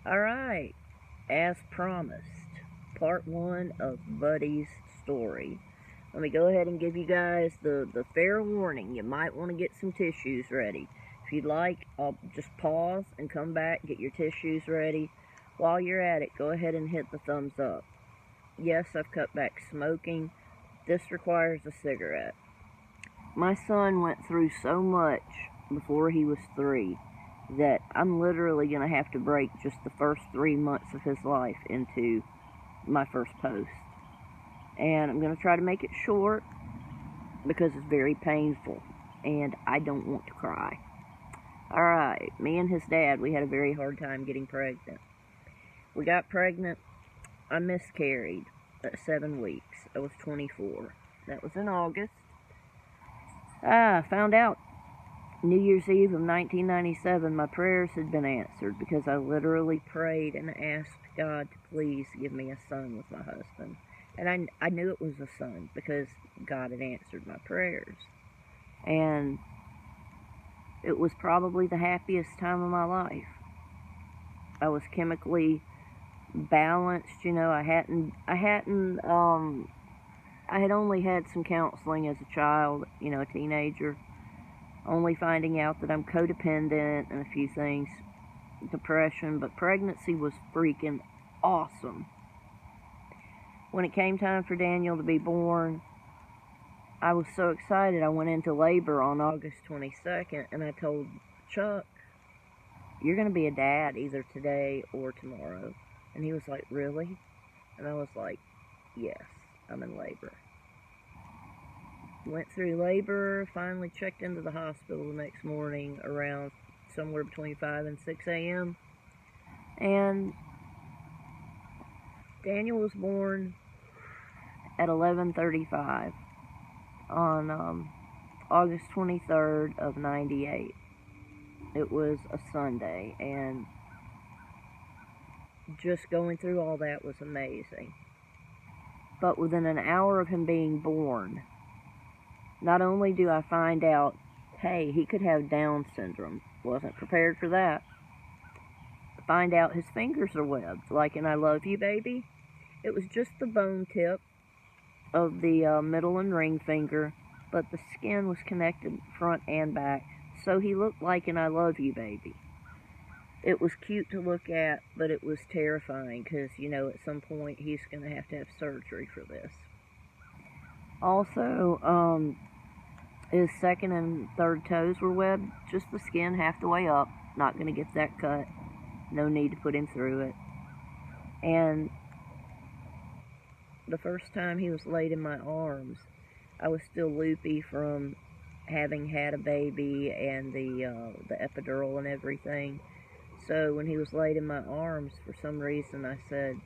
Alright, as promised, part 1 of Buddy's story. Let me go ahead and give you guys the fair warning. You might want to get some tissues ready. If you'd like, I'll just pause and come back, get your tissues ready. While you're at it, go ahead and hit the thumbs up. Yes, I've cut back smoking. This requires a cigarette. My son went through so much before he was 3 that I'm literally going to have to break just the first 3 months of his life into my first post. And I'm going to try to make it short because it's very painful and I don't want to cry. Alright, me and his dad, we had a very hard time getting pregnant. We got pregnant. I miscarried at 7 weeks. I was 24. That was in August. I found out New Year's Eve of 1997, my prayers had been answered because I literally prayed and asked God to please give me a son with my husband. And I knew it was a son because God had answered my prayers. And it was probably the happiest time of my life. I was chemically balanced, you know. I had only had some counseling as a child, you know, a teenager. Only finding out that I'm codependent and a few things, depression, but pregnancy was freaking awesome. When it came time for Daniel to be born, I was so excited. I went into labor on August 22nd, and I told Chuck, "You're going to be a dad either today or tomorrow." And he was like, "Really?" And I was like, "Yes, I'm in labor." Went through labor, finally checked into the hospital the next morning around somewhere between 5 and 6 a.m. And Daniel was born at 11:35 on August 23rd of 98. It was a Sunday, and just going through all that was amazing. But within an hour of him being born, not only do I find out, hey, he could have Down syndrome. Wasn't prepared for that. Find out his fingers are webbed, like in I Love You, Baby. It was just the bone tip of the middle and ring finger, but the skin was connected front and back, so he looked like in I Love You, Baby. It was cute to look at, but it was terrifying because, you know, at some point he's going to have surgery for this. Also, his second and third toes were webbed, just the skin half the way up. Not going to get that cut. No need to put him through it. And the first time he was laid in my arms, I was still loopy from having had a baby and the epidural and everything. So when he was laid in my arms, for some reason I said,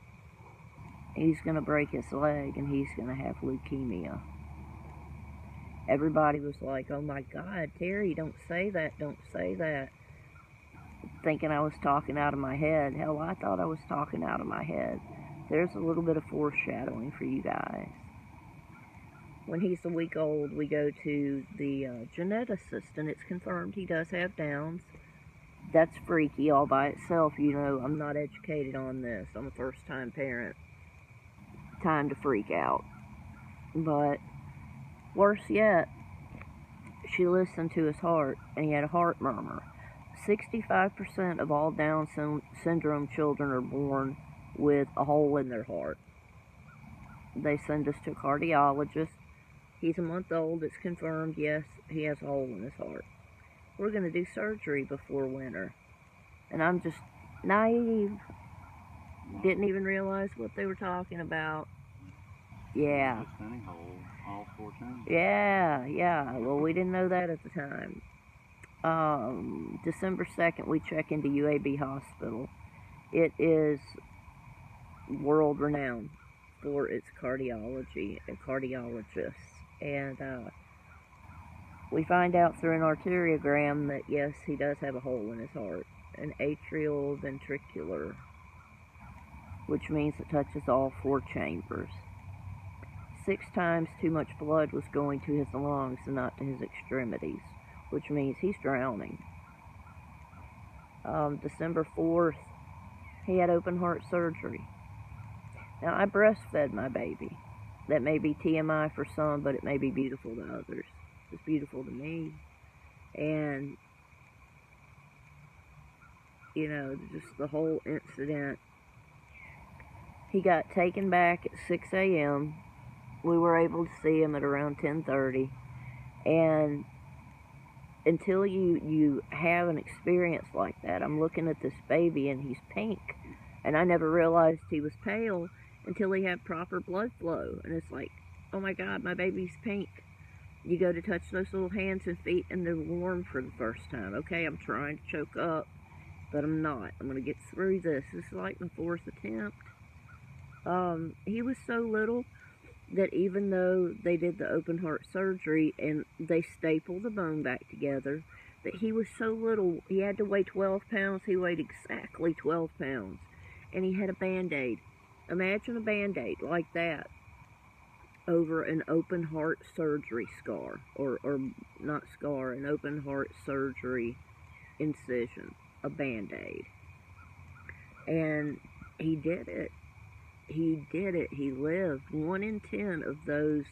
he's going to break his leg and he's going to have leukemia. Everybody was like, "Oh my God, Terry, don't say that, don't say that." Thinking I was talking out of my head. Hell, I thought I was talking out of my head. There's a little bit of foreshadowing for you guys. When he's a week old, we go to the geneticist, and it's confirmed he does have Downs. That's freaky all by itself. You know, I'm not educated on this. I'm a first-time parent. Time to freak out. But worse yet, she listened to his heart, and he had a heart murmur. 65% of all Down syndrome children are born with a hole in their heart. They send us to a cardiologist. He's a month old. It's confirmed, yes, he has a hole in his heart. We're going to do surgery before winter. And I'm just naive. Didn't even realize what they were talking about. Yeah. All 4 times. Yeah. Well, we didn't know that at the time. December 2nd, we check into UAB Hospital. It is world renowned for its cardiology and cardiologists. And we find out through an arteriogram that yes, he does have a hole in his heart, an atrioventricular, which means it touches all 4 chambers. 6 times too much blood was going to his lungs and not to his extremities, which means he's drowning. December 4th, he had open heart surgery. Now, I breastfed my baby. That may be TMI for some, but it may be beautiful to others. It's beautiful to me. And, you know, just the whole incident. He got taken back at 6 a.m. We were able to see him at around 10:30. And until you have an experience like that, I'm looking at this baby and he's pink. And I never realized he was pale until he had proper blood flow. And it's like, oh my God, my baby's pink. You go to touch those little hands and feet and they're warm for the first time. Okay, I'm trying to choke up, but I'm not. I'm going to get through this. This is like my 4th attempt. He was so little that even though they did the open heart surgery and they stapled the bone back together, that he was so little, he had to weigh 12 pounds. He weighed exactly 12 pounds. And he had a Band-Aid. Imagine a Band-Aid like that over an open heart surgery scar, or not scar, an open heart surgery incision, a Band-Aid. And he did it. He did it. He lived. 1 in 10 of those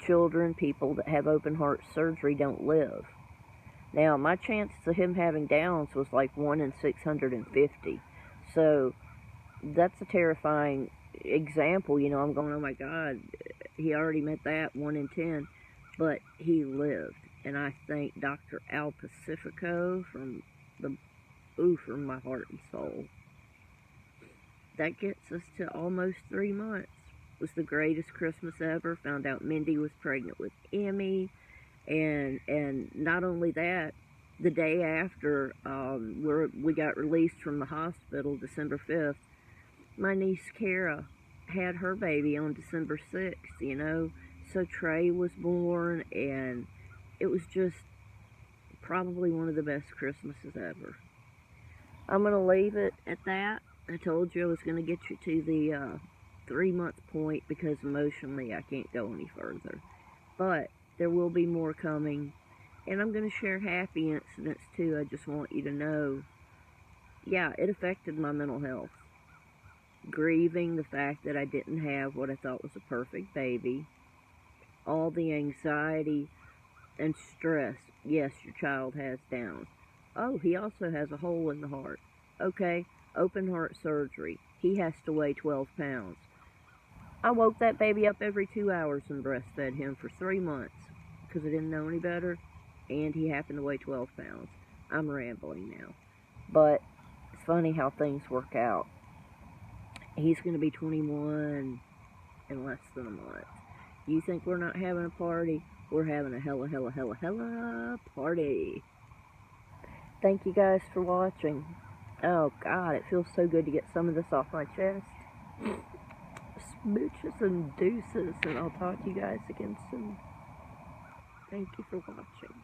children, people that have open heart surgery don't live. Now, my chances of him having Downs was like 1 in 650. So, that's a terrifying example. You know, I'm going, oh my God, he already met that, 1 in 10. But he lived. And I thank Dr. Al Pacifico from my heart and soul. That gets us to almost 3 months. It was the greatest Christmas ever. Found out Mindy was pregnant with Emmy. And not only that, the day after we got released from the hospital, December 5th, my niece Kara had her baby on December 6th, you know. So Trey was born, and it was just probably one of the best Christmases ever. I'm going to leave it at that. I told you I was going to get you to the 3-month point because emotionally I can't go any further. But there will be more coming. And I'm going to share happy incidents too. I just want you to know, yeah, it affected my mental health. Grieving the fact that I didn't have what I thought was a perfect baby. All the anxiety and stress. Yes, your child has Downs. Oh, he also has a hole in the heart. Okay, open heart surgery. He has to weigh 12 pounds. I woke that baby up every 2 hours and breastfed him for 3 months because I didn't know any better, and he happened to weigh 12 pounds. I'm rambling now. But it's funny how things work out. He's going to be 21 in less than a month. You think we're not having a party? We're having a hella party. Thank you guys for watching. Oh God, it feels so good to get some of this off my chest. Smooches and deuces, and I'll talk to you guys again soon. Thank you for watching.